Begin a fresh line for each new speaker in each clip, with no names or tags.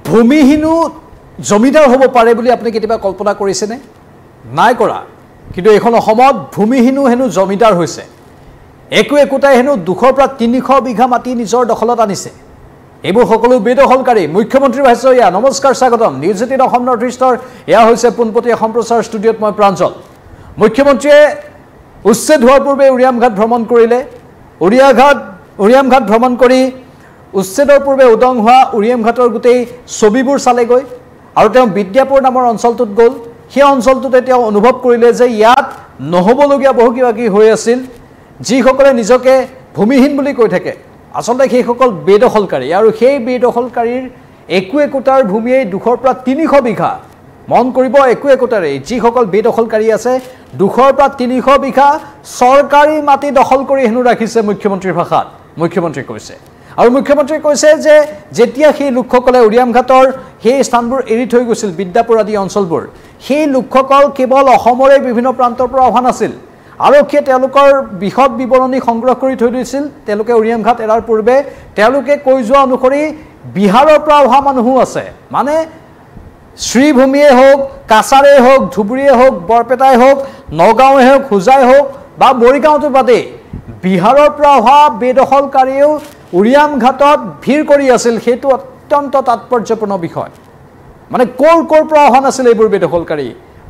ভূমিহীনো জমিদাৰ হ'ব পাৰে বুলি আপুনি কেতিয়াবা কল্পনা কৰিছেনে? নাই কৰা। কিন্তু এখন অসমত ভূমিহীনো হেনো জমিদাৰ হৈছে। একোটাই হেনো 200 পৰা 300 বিঘা মাটি নিজৰ দখলত আনিছে। এইবোৰ সকলো বেদখলকাৰী। মুখ্যমন্ত্ৰীৰ ভাষ্য এয়া। নমস্কাৰ, স্বাগতম। নিউজ 18 অসম নৰ্থ ইষ্টৰ এয়া হৈছে পোনপটীয়া সম্প্ৰচাৰ। ষ্টুডিঅ'ত মই প্ৰাঞ্জল। মুখ্যমন্ত্ৰীয়ে উচ্ছেদ হোৱাৰ পূৰ্বে উৰিয়ামঘাট ভ্ৰমণ কৰিলে। উৰিয়ামঘাট ভ্ৰমণ কৰি উচ্ছেদৰ পূৰ্বে উদং হোৱা উৰিয়ামঘাটৰ গোটেই ছবিবোৰ চালেগৈ আৰু তেওঁ বিদ্যাপুৰ নামৰ অঞ্চলটোত গ'ল। সেই অঞ্চলটোতে তেওঁ অনুভৱ কৰিলে যে ইয়াত নহ'বলগীয়া বহু কিবা কিবি হৈ আছিল। যিসকলে নিজকে ভূমিহীন বুলি কৈ থাকে আচলতে সেইসকল বেদখলকাৰী, আৰু সেই বেদখলকাৰীৰ একোটাৰ ভূমিয়ে 200 পৰা 300 বিঘা। মন কৰিব, একোটাৰে যিসকল বেদখলকাৰী আছে 200 পৰা 300 বিঘা চৰকাৰী মাটি দখল কৰি হেনো ৰাখিছে মুখ্যমন্ত্ৰীৰ ভাষাত। মুখ্যমন্ত্ৰীয়ে কৈছে, আৰু মুখ্যমন্ত্ৰীয়ে কৈছে যে যেতিয়া সেই লোকসকলে উৰিয়ামঘাটৰ সেই স্থানবোৰ এৰি থৈ গৈছিল, বিদ্যাপুৰ আদি অঞ্চলবোৰ, সেই লোকসকল কেৱল অসমৰে বিভিন্ন প্ৰান্তৰ পৰা অহা নাছিল। আৰক্ষীয়ে তেওঁলোকৰ বিশদ বিৱৰণী সংগ্ৰহ কৰি থৈ দিছিল। তেওঁলোকে উৰিয়ামঘাট এৰাৰ পূৰ্বে তেওঁলোকে কৈ যোৱা অনুসৰি বিহাৰৰ পৰা অহা মানুহো আছে। মানে শ্ৰীভূমিয়ে হওক, কাছাৰেই হওক, ধুবুৰীয়ে হওক, বৰপেটাই হওক, নগাঁৱে হওক, হোজাই হওক বা মৰিগাঁওটো বাদেই বিহাৰৰ পৰা অহা বেদখলকাৰীয়েও উৰিয়ামঘাটত ভিৰ কৰি আছিল। সেইটো অত্যন্ত তাৎপৰ্যপূৰ্ণ বিষয়। মানে ক'ৰ পৰা অহা নাছিল এইবোৰ বেদখলকাৰী?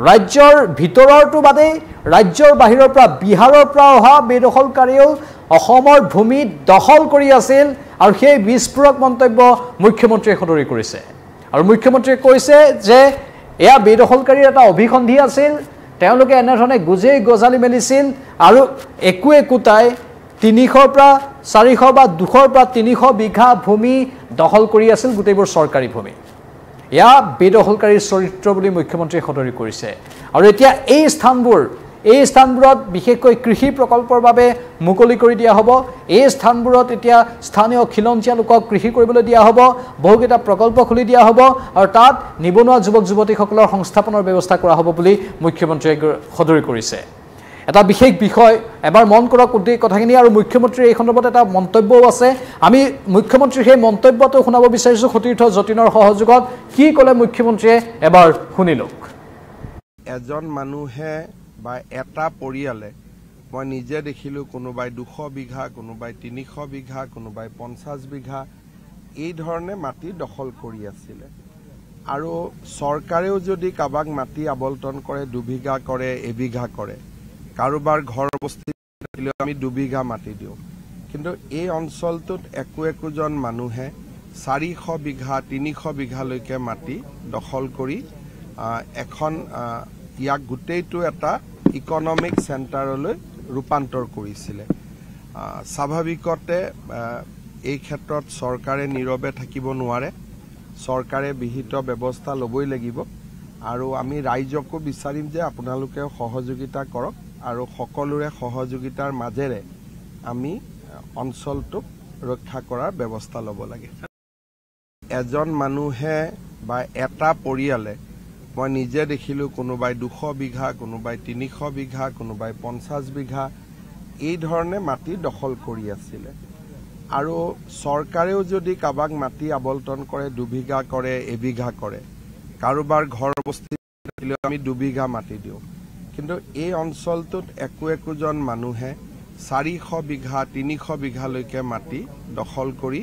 ৰাজ্যৰ ভিতৰৰটো বাদেই ৰাজ্যৰ বাহিৰৰ পৰা, বিহাৰৰ পৰা অহা বেদখলকাৰীয়েও অসমৰ ভূমি দখল কৰি আছিল। আৰু সেই বিস্ফোৰক মন্তব্য মুখ্যমন্ত্ৰীয়ে সদৰি কৰিছে। আৰু মুখ্যমন্ত্ৰীয়ে কৈছে যে এয়া বেদখলকাৰীৰ এটা অভিসন্ধি আছিল। তেওঁলোকে এনেধৰণে গুজেই গজালি মেলিছিল আৰু একোটাই 300 পৰা 400 বা 200 পৰা 300 বিঘা ভূমি দখল কৰি আছিল, গোটেইবোৰ চৰকাৰী ভূমি। এয়া বেদখলকাৰীৰ চৰিত্ৰ বুলি মুখ্যমন্ত্ৰীয়ে সদৰি কৰিছে। আৰু এতিয়া এই স্থানবোৰত বিশেষকৈ কৃষি প্ৰকল্পৰ বাবে মুকলি কৰি দিয়া হ'ব। এই স্থানবোৰত এতিয়া স্থানীয় খিলঞ্জীয়া লোকক কৃষি কৰিবলৈ দিয়া হ'ব। বহুকেইটা প্ৰকল্প খুলি দিয়া হ'ব আৰু তাত নিবনুৱা যুৱক যুৱতীসকলৰ সংস্থাপনৰ ব্যৱস্থা কৰা হ'ব বুলি মুখ্যমন্ত্ৰীয়ে সদৰি কৰিছে। এটা বিশেষ বিষয় এবাৰ মন কৰক গোটেই কথাখিনি। আৰু মুখ্যমন্ত্ৰীৰ এই সন্দৰ্ভত এটা মন্তব্যও আছে। আমি মুখ্যমন্ত্ৰীৰ সেই মন্তব্যটো শুনাব বিচাৰিছোঁ সতীৰ্থ যতীনৰ সহযোগত। কি ক'লে মুখ্যমন্ত্ৰীয়ে এবাৰ শুনি লওক।
এজন মানুহে বা এটা পৰিয়ালে, মই নিজে দেখিলোঁ, কোনোবাই 200 বিঘা, কোনোবাই 300 বিঘা, কোনোবাই 50 বিঘা এই ধৰণে মাটি দখল কৰি আছিলে। আৰু চৰকাৰেও যদি কাৰোবাক মাটি আবণ্টন কৰে, 2 বিঘা কৰে, 1 বিঘা কৰে, কাৰোবাৰ ঘৰ বস্তি আমি 2 বিঘা মাটি দিওঁ। কিন্তু এই অঞ্চলটোত একোজন মানুহে 400 বিঘা 300 বিঘালৈকে মাটি দখল কৰি এখন ইয়াক গোটেইটো এটা ইকনমিক চেণ্টাৰলৈ ৰূপান্তৰ কৰিছিলে। স্বাভাৱিকতে এই ক্ষেত্ৰত চৰকাৰে নীৰৱে থাকিব নোৱাৰে। চৰকাৰে বিহিত ব্যৱস্থা ল'বই লাগিব। আৰু আমি ৰাইজকো বিচাৰিম যে আপোনালোকে সহযোগিতা কৰক আৰু সকলোৰে সহযোগিতাৰ মাজেৰে আমি অঞ্চলটোক ৰক্ষা কৰাৰ ব্যৱস্থা ল'ব লাগে। এজন মানুহে বা এটা পৰিয়ালে, মই নিজে দেখিলোঁ, কোনোবাই 200 বিঘা, কোনোবাই 300 বিঘা, কোনোবাই 50 বিঘা এই ধৰণে মাটি দখল কৰি আছিলে। আৰু চৰকাৰেও যদি কাৰোবাক মাটি আবণ্টন কৰে, 2 বিঘা কৰে, 1 বিঘা কৰে, কাৰোবাৰ ঘৰ বস্তি আমি 2 বিঘা মাটি দিওঁ। কিন্তু এই অঞ্চলটোত একোজন মানুহে 400 বিঘা 300 বিঘালৈকে মাটি দখল কৰি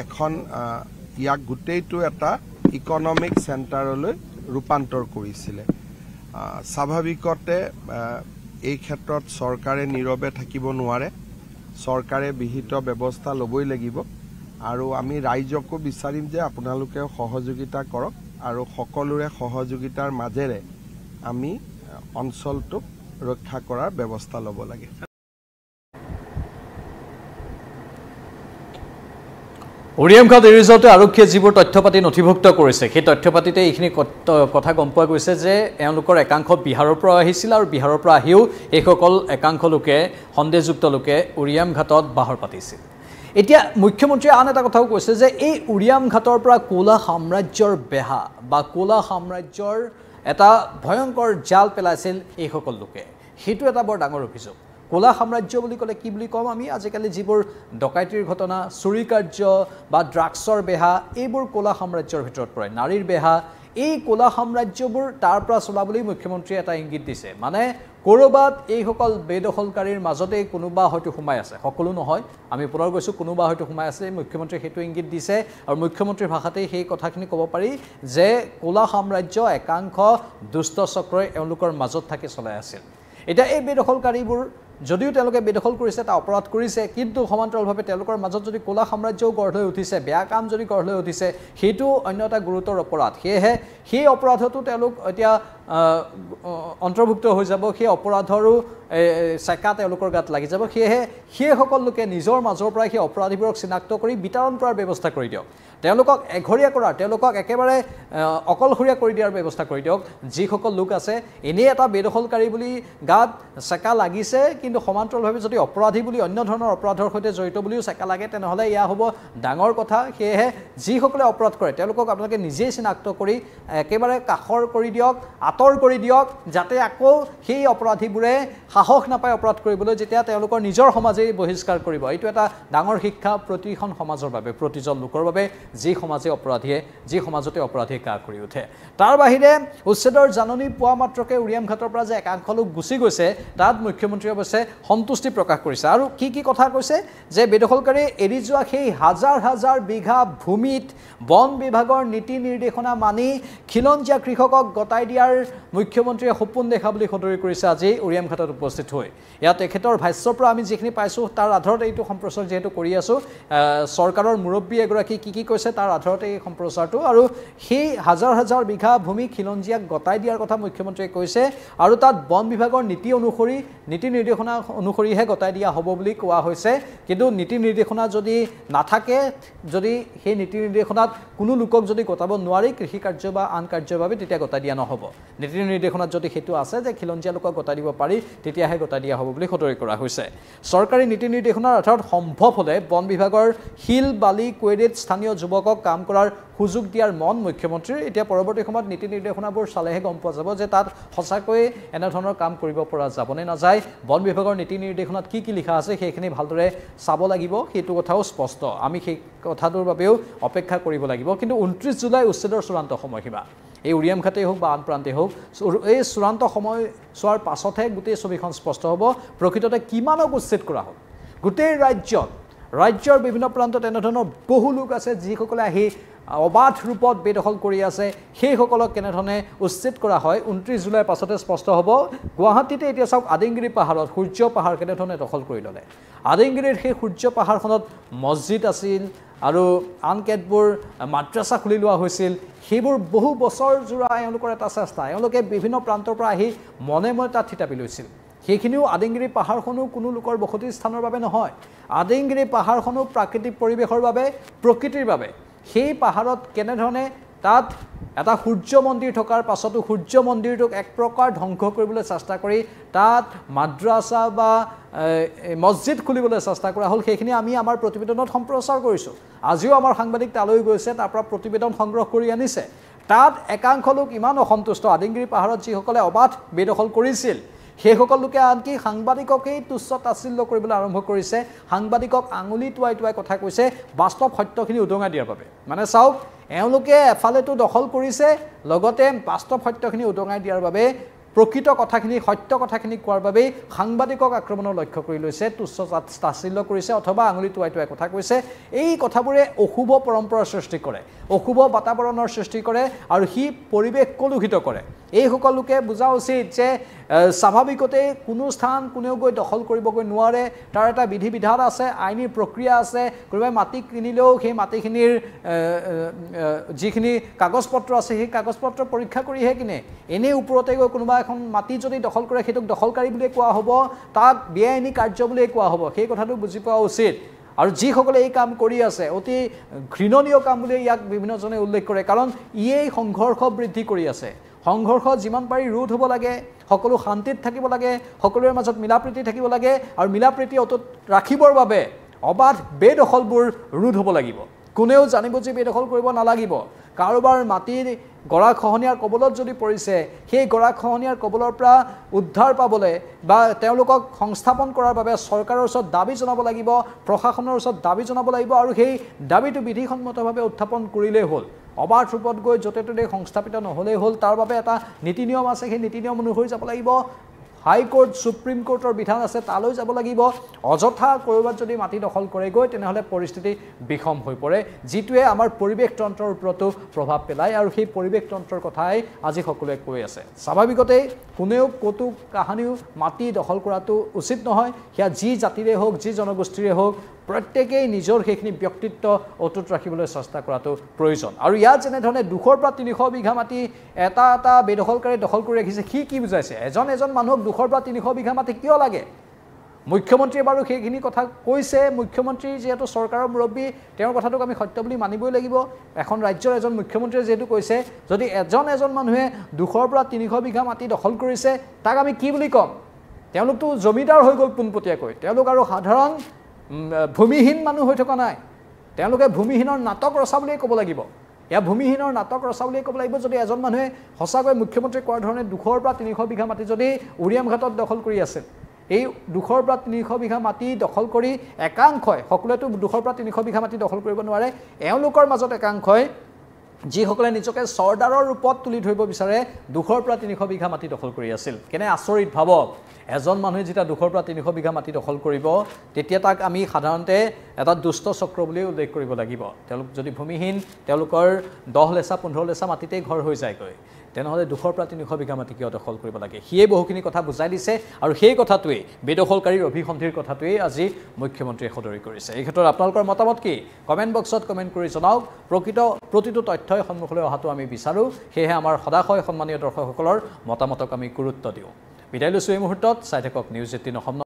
এখন ইয়াক গোটেইটো এটা ইকনমিক চেণ্টাৰলৈ ৰূপান্তৰ কৰিছিলে। স্বাভাৱিকতে এই ক্ষেত্ৰত চৰকাৰে নীৰৱে থাকিব নোৱাৰে। চৰকাৰে বিহিত ব্যৱস্থা ল'বই লাগিব। আৰু আমি ৰাইজকো বিচাৰিম যে আপোনালোকে সহযোগিতা কৰক আৰু সকলোৰে সহযোগিতাৰ মাজেৰে আমি অঞ্চলটোক ৰক্ষা কৰাৰ ব্যৱস্থা ল'ব লাগে।
উৰিয়ামঘাট এৰি যাওঁতে আৰক্ষীয়ে যিবোৰ তথ্য পাতি নথিভুক্ত কৰিছে, সেই তথ্য পাতিতে এইখিনি কথা গম পোৱা গৈছে যে এওঁলোকৰ একাংশ বিহাৰৰ পৰা আহিছিল আৰু বিহাৰৰ পৰা আহিও এইসকল একাংশ লোকে, সন্দেহযুক্ত লোকে উৰিয়ামঘাটত বাহৰ পাতিছিল। এতিয়া মুখ্যমন্ত্ৰীয়ে আন এটা কথাও কৈছে যে এই উৰিয়ামঘাটৰ পৰা ক'লা সাম্ৰাজ্যৰ বেহা বা ক'লা সাম্ৰাজ্যৰ এটা ভয়ংকৰ জাল পেলাইছিল এইসকল লোকে। সেইটো এটা বৰ ডাঙৰ অভিযোগ। ক'লা সাম্ৰাজ্য বুলি ক'লে কি বুলি ক'ম আমি আজিকালি যিবোৰ ডকাইতিৰ ঘটনা চুৰি কাৰ্য বা ড্ৰাগছৰ বেহা এইবোৰ ক'লা সাম্ৰাজ্যৰ ভিতৰত পৰে নাৰীৰ বেহা এই ক'লা সাম্ৰাজ্যবোৰ তাৰ পৰা চলাবলৈ মুখ্যমন্ত্ৰীয়ে এটা ইংগিত দিছে মানে কৰবাত এইসকল বেদখলকাৰীৰ মাজতে কোনোবা হয়তো সোমাই আছে সকলো নহয় আমি পুনৰ গৈছোঁ কোনোবা হয়তো সোমাই আছে মুখ্যমন্ত্ৰীয়ে সেইটো ইংগিত দিছে আৰু মুখ্যমন্ত্ৰীৰ ভাষাতেই সেই কথাখিনি ক'ব পাৰি যে ক'লা সাম্ৰাজ্য একাংশ দুষ্ট চক্ৰই এওঁলোকৰ মাজত থাকি চলাই আছিল এতিয়া এই বেদখলকাৰীবোৰ যদিও তেওঁলোকে বেদখল কৰিছে এটা অপৰাধ কৰিছে কিন্তু সমান্তৰালভাৱে তেওঁলোকৰ মাজত যদি ক'লা সাম্ৰাজ্যও গঢ় লৈ উঠিছে বেয়া কাম যদি গঢ় লৈ উঠিছে সেইটো অন্য এটা গুৰুতৰ অপৰাধ সেয়েহে সেই অপৰাধতো তেওঁলোক এতিয়া অন্তৰ্ভুক্ত হৈ যাব সেই অপৰাধৰো চেকা তেওঁলোকৰ গাত লাগি যাব সেয়েহে সেইসকল লোকে নিজৰ মাজৰ পৰা সেই অপৰাধীবোৰক চিনাক্ত কৰি বিতৰণ কৰাৰ ব্যৱস্থা কৰি দিয়ক তেওঁলোকক এঘৰীয়া কৰাৰ তেওঁলোকক একেবাৰে অকলশৰীয়া কৰি দিয়াৰ ব্যৱস্থা কৰি দিয়ক যিসকল লোক আছে এনেই এটা বেদখলকাৰী বুলি গাত চেকা লাগিছে কিন্তু সমান্তৰালভাৱে যদি অপৰাধী বুলি অন্য ধৰণৰ অপৰাধৰ সৈতে জড়িত বুলিও চেকা লাগে তেনেহ'লে এয়া হ'ব ডাঙৰ কথা সেয়েহে যিসকলে অপৰাধ কৰে তেওঁলোকক আপোনালোকে নিজেই চিনাক্ত কৰি একেবাৰে কাষৰ কৰি দিয়ক আঁতৰ কৰি দিয়ক যাতে আকৌ সেই অপৰাধীবোৰে সাহস নাপায় অপৰাধ কৰিবলৈ যেতিয়া তেওঁলোকৰ নিজৰ সমাজেই বহিষ্কাৰ কৰিব এইটো এটা ডাঙৰ শিক্ষা প্ৰতিখন সমাজৰ বাবে প্ৰতিজন লোকৰ বাবে যি সমাজতে অপৰাধীয়ে কা কৰি উঠে তাৰ বাহিৰে উচ্ছেদৰ জাননী পোৱা মাত্ৰকে উৰিয়াম ঘাটৰ পৰা যে একাংশ লোক গুচি গৈছে তাত মুখ্যমন্ত্ৰীয়ে অৱশ্যে সন্তুষ্টি প্ৰকাশ কৰিছে আৰু কি কথা কৈছে যে বেদখলকাৰী এৰি যোৱা সেই হাজাৰ হাজাৰ বিঘা ভূমিত বন বিভাগৰ নীতি নিৰ্দেশনা মানি খিলঞ্জীয়া কৃষকক গতাই দিয়াৰ মুখ্যমন্ত্ৰীয়ে সপোন দেখা বুলি সদৰি কৰিছে আজি উৰিয়াম ঘাটত উপস্থিত হৈ ইয়াত তেখেতৰ ভাষ্যৰ পৰা আমি যিখিনি পাইছোঁ তাৰ আধাৰত এইটো সম্প্ৰচাৰ যিহেতু কৰি আছোঁ চৰকাৰৰ মুৰব্বী এগৰাকী কি কৈছে তাৰ আধাৰত এই সম্প্ৰচাৰটো আৰু সেই হাজাৰ হাজাৰ বিঘা ভূমি খিলঞ্জীয়াক গতাই দিয়াৰ কথা মুখ্যমন্ত্ৰীয়ে কৈছে আৰু তাত বন বিভাগৰ নীতি নিৰ্দেশনা অনুসৰিহে গতাই দিয়া হ'ব বুলি কোৱা হৈছে কিন্তু নীতি নিৰ্দেশনা যদি নাথাকে যদি সেই নীতি নিৰ্দেশনাত কোনো লোকক যদি গতাব নোৱাৰি কৃষি কাৰ্য বা আন কাৰ্যৰ বাবে তেতিয়া গতাই দিয়া নহ'ব নীতি নিৰ্দেশনাত যদি সেইটো আছে যে খিলঞ্জীয়া লোকক গতাই দিব পাৰি তেতিয়াহে গতাই দিয়া হ'ব বুলি সদৰি কৰা হৈছে চৰকাৰী নীতি নিৰ্দেশনাৰ আধাৰত সম্ভৱ হ'লে বন বিভাগৰ শিল বালি কোৱেৰিত স্থানীয় যুৱকক কাম কৰাৰ সুযোগ দিয়াৰ মন মুখ্যমন্ত্ৰীৰ এতিয়া পৰৱৰ্তী সময়ত নীতি নিৰ্দেশনাবোৰ চালেহে গম পোৱা যাব যে তাত সঁচাকৈয়ে এনেধৰণৰ কাম কৰিব পৰা যাবনে নাযায় বন বিভাগৰ নীতি নিৰ্দেশনাত কি লিখা আছে সেইখিনি ভালদৰে চাব লাগিব সেইটো কথাও স্পষ্ট আমি সেই কথাটোৰ বাবেও অপেক্ষা কৰিব লাগিব কিন্তু 29 জুলাই উচ্ছেদৰ চূড়ান্ত সময়সীমা এই উৰিয়াম ঘাটেই হোক বা আন প্ৰান্তেই হোক এই চূড়ান্ত সময় চোৱাৰ পাছতহে গোটেই ছবিখন স্পষ্ট হ'ব প্ৰকৃততে কিমানক উচ্ছেদ কৰা হ'ল গোটেই ৰাজ্যৰ বিভিন্ন প্ৰান্তত এনেধৰণৰ বহু লোক আছে যিসকলে আহি অবাধ ৰূপত বেদখল কৰি আছে সেইসকলক কেনেধৰণে উচ্ছেদ কৰা হয় 29 জুলাইৰ পাছতে স্পষ্ট হ'ব গুৱাহাটীতে এতিয়া চাওক আদিংগিৰি পাহাৰত সূৰ্য পাহাৰ কেনেধৰণে দখল কৰি ল'লে আদিংগিৰিৰ সেই সূৰ্য পাহাৰখনত মছজিদ আছিল আৰু আন কেতবোৰ মাদ্ৰাছা খুলি লোৱা হৈছিল সেইবোৰ বহু বছৰ জোৰা এওঁলোকৰ এটা চেষ্টা এওঁলোকে বিভিন্ন প্ৰান্তৰ পৰা আহি মনে তাত থিতাপি লৈছিল সেইখিনিও আদিংগিৰি পাহাৰখনো কোনো লোকৰ বসতি স্থানৰ বাবে নহয় আদিংগিৰি পাহাৰখনো প্ৰাকৃতিক পৰিৱেশৰ বাবে প্ৰকৃতিৰ বাবে সেই পাহাৰত কেনেধৰণে তাত এটা সূৰ্য মন্দিৰ থকাৰ পাছতো সূৰ্য মন্দিৰটোক এক প্ৰকাৰ ধ্বংস কৰিবলৈ চেষ্টা কৰি তাত মাদ্ৰাছা বা মছজিদ খুলিবলৈ চেষ্টা কৰা হ'ল সেইখিনি আমি আমাৰ প্ৰতিবেদনত সম্প্ৰচাৰ কৰিছোঁ আজিও আমাৰ সাংবাদিক তালৈ গৈছে তাৰ পৰা প্ৰতিবেদন সংগ্ৰহ কৰি আনিছে তাত একাংশ লোক ইমান অসন্তুষ্ট আদিংগিৰি পাহাৰত যিসকলে অবাধ বেদখল কৰিছিল সেইসকল লোকে আনকি সাংবাদিককেই তুচ্ছ তাচ্ছিল্য কৰিবলৈ আৰম্ভ কৰিছে সাংবাদিকক আঙুলি টুৱাই কথা কৈছে বাস্তৱ সত্যখিনি উদঙাই দিয়াৰ বাবে মানে চাওক এওঁলোকে এফালেতো দখল কৰিছে লগতে বাস্তৱ সত্যখিনি উদঙাই দিয়াৰ বাবে প্ৰকৃত কথাখিনি সত্য কথাখিনি কোৱাৰ বাবে সাংবাদিকক আক্ৰমণৰ লক্ষ্য কৰি লৈছে তুচ্ছ তাচ্ছিল্য কৰিছে অথবা আঙুলি টুৱাই কথা কৈছে এই কথাবোৰে অশুভ পৰম্পৰাৰ সৃষ্টি কৰে অশুভ বাতাবৰণৰ সৃষ্টি কৰে আৰু সি পৰিৱেশ কলুষিত কৰে এই সকল লোকে বুজা উচিত যে স্বাভাৱিকতে কোনো স্থান কোনেও গৈ দখল কৰিবগৈ নোৱাৰে তাৰ এটা বিধি বিধান আছে আইনী প্ৰক্ৰিয়া আছে কোনোবাই মাটি কিনিলেও সেই মাটিখিনিৰ যিখিনি কাগজ পত্ৰ আছে সেই কাগজ পত্ৰ পৰীক্ষা কৰিহে কিনে এনেই ওপৰতে গৈ কোনোবা এখন মাটি যদি দখল কৰে সেইটোক দখলকাৰী বুলিয়ে কোৱা হ'ব তাক বেআইনী কাৰ্য বুলিয়ে কোৱা হ'ব সেই কথাটো বুজি পোৱা উচিত আৰু যিসকলে এই কাম কৰি আছে অতি ঘৃণনীয় কাম বুলি ইয়াক বিভিন্নজনে উল্লেখ কৰে কাৰণ ইয়েই সংঘৰ্ষ বৃদ্ধি কৰি আছে সংঘৰ্ষ যিমান পাৰি ৰোধ হ'ব লাগে সকলো শান্তিত থাকিব লাগে সকলোৰে মাজত মিলাপ্ৰীতি থাকিব লাগে আৰু মিলাপ্ৰীতি অটুট ৰাখিবৰ বাবে অবাধ বেদখলবোৰ ৰোধ হ'ব লাগিব কোনেও জানি বুজি বেদখল কৰিব নালাগিব কাৰোবাৰ মাটিৰ গৰাখহনীয়াৰ কবলত যদি পৰিছে সেই গৰাখহনীয়াৰ কবলৰ পৰা উদ্ধাৰ পাবলৈ বা তেওঁলোকক সংস্থাপন কৰাৰ বাবে চৰকাৰৰ ওচৰত দাবী জনাব লাগিব প্ৰশাসনৰ ওচৰত দাবী জনাব লাগিব আৰু সেই দাবীটো বিধিসন্মতভাৱে উত্থাপন কৰিলেই হ'ল অবাধ ৰূপত গৈ য'তে ত'তে সংস্থাপিত নহ'লেই হ'ল তাৰ বাবে এটা নীতি নিয়ম আছে সেই নীতি নিয়ম অনুসৰি যাব লাগিব হাইকোৰ্ট সুপ্ৰিম কোৰ্টৰ বিধান আছে তালৈ যাব লাগিব অযথা কৰবাত যদি মাটি দখল কৰে গৈ তেনেহলে পৰিস্থিতি বিষম হৈ পৰে যিটোৱে আমাৰ পৰিৱেশ তন্ত্ৰৰ ওপৰতো প্ৰভাৱ পেলায় আৰু সেই পৰিৱেশ তন্ত্ৰৰ কথাই আজি সকলোৱে কৈ আছে স্বাভাৱিকতে কোনেও কতো কাহানিও মাটি দখল কৰাটো উচিত নহয় সেয়া যি জাতিৰে হোক যি জনগোষ্ঠীৰে হোক প্ৰত্যেকেই নিজৰ সেইখিনি ব্যক্তিত্ব অটুট ৰাখিবলৈ চেষ্টা কৰাটো প্ৰয়োজন আৰু ইয়াত যেনে ধৰণে 200 পৰা 300 বিঘা মাটি এটা বেদখলকাৰী দখল কৰি ৰাখিছে কি বুজাইছে এজন মানুহক 200 পৰা 300 বিঘা মাটি কিয় লাগে মুখ্যমন্ত্ৰীয়ে বাৰু সেইখিনি কথা কৈছে মুখ্যমন্ত্ৰী যেহেতু চৰকাৰৰ মুৰব্বী তেওঁৰ কথাটোক আমি সত্য বুলি মানিবই লাগিব এখন ৰাজ্যৰ এজন মুখ্যমন্ত্ৰীয়ে যেহেতু কৈছে যদি এজন মানুহে 200 পৰা 300 বিঘা মাটি দখল কৰিছে তাক আমি কি বুলি কম তেওঁলোকতো জমিদাৰ হৈ গ'ল পোনপটীয়াকৈ তেওঁলোক আৰু সাধাৰণ ভূমিহীন মানুহ হৈ থকা নাই তেওঁলোকে ভূমিহীনৰ নাটক ৰচা বুলিয়ে ক'ব লাগিব ইয়া ভূমিহীনৰ নাটক ৰচা বুলিয়ে ক'ব লাগিব যদি এজন মানুহে সঁচাকৈ মুখ্যমন্ত্ৰী কোৱাৰ ধৰণে 200 পৰা 300 বিঘা মাটি যদি উৰিয়াম ঘাটত দখল কৰি আছে এই 200 পৰা 300 বিঘা মাটি দখল কৰি একাংশই সকলোৱেতো 200 পৰা 300 বিঘা মাটি দখল কৰিব নোৱাৰে এওঁলোকৰ মাজত একাংশই যিসকলে নিজকে চৰ্দাৰৰ ৰূপত তুলি ধৰিব বিচাৰে 200 পৰা 300 বিঘা মাটি দখল কৰি আছিল কেনে আচৰিত ভাবক এজন মানুহে যেতিয়া 200 পৰা 300 বিঘা মাটি দখল কৰিব তেতিয়া তাক আমি সাধাৰণতে এটা দুষ্ট চক্ৰ বুলি উল্লেখ কৰিব লাগিব তেওঁলোক যদি ভূমিহীন তেওঁলোকৰ 10 লেছা 15 লেছা মাটিতে ঘৰ হৈ যায়গৈ তেনেহলে 200 পৰা 300 বিঘা মাটি কিয় দখল কৰিব লাগে হিয়ে বহুখিনি কথা বুজাই দিছে আৰু সেই কথাটোৱে বেদখলকাৰীৰ অভিসন্ধিৰ কথাটোৱে আজি মুখ্যমন্ত্ৰীয়ে সদৰি কৰিছে এই ক্ষেত্ৰত আপোনালোকৰ মতামত কি কমেন্ট বক্সত কমেন্ট কৰি জনাওক প্ৰতিটো তথ্যই সন্মুখলৈ অহাটো আমি বিচাৰো সেয়ে আমাৰ সদায় সন্মানীয় দৰ্শকসকলৰ মতামতক আমি গুৰুত্ব দিওঁ বিদায় লৈছো এই মুহূৰ্তত চাই থাকক নিউজ 18 অসম।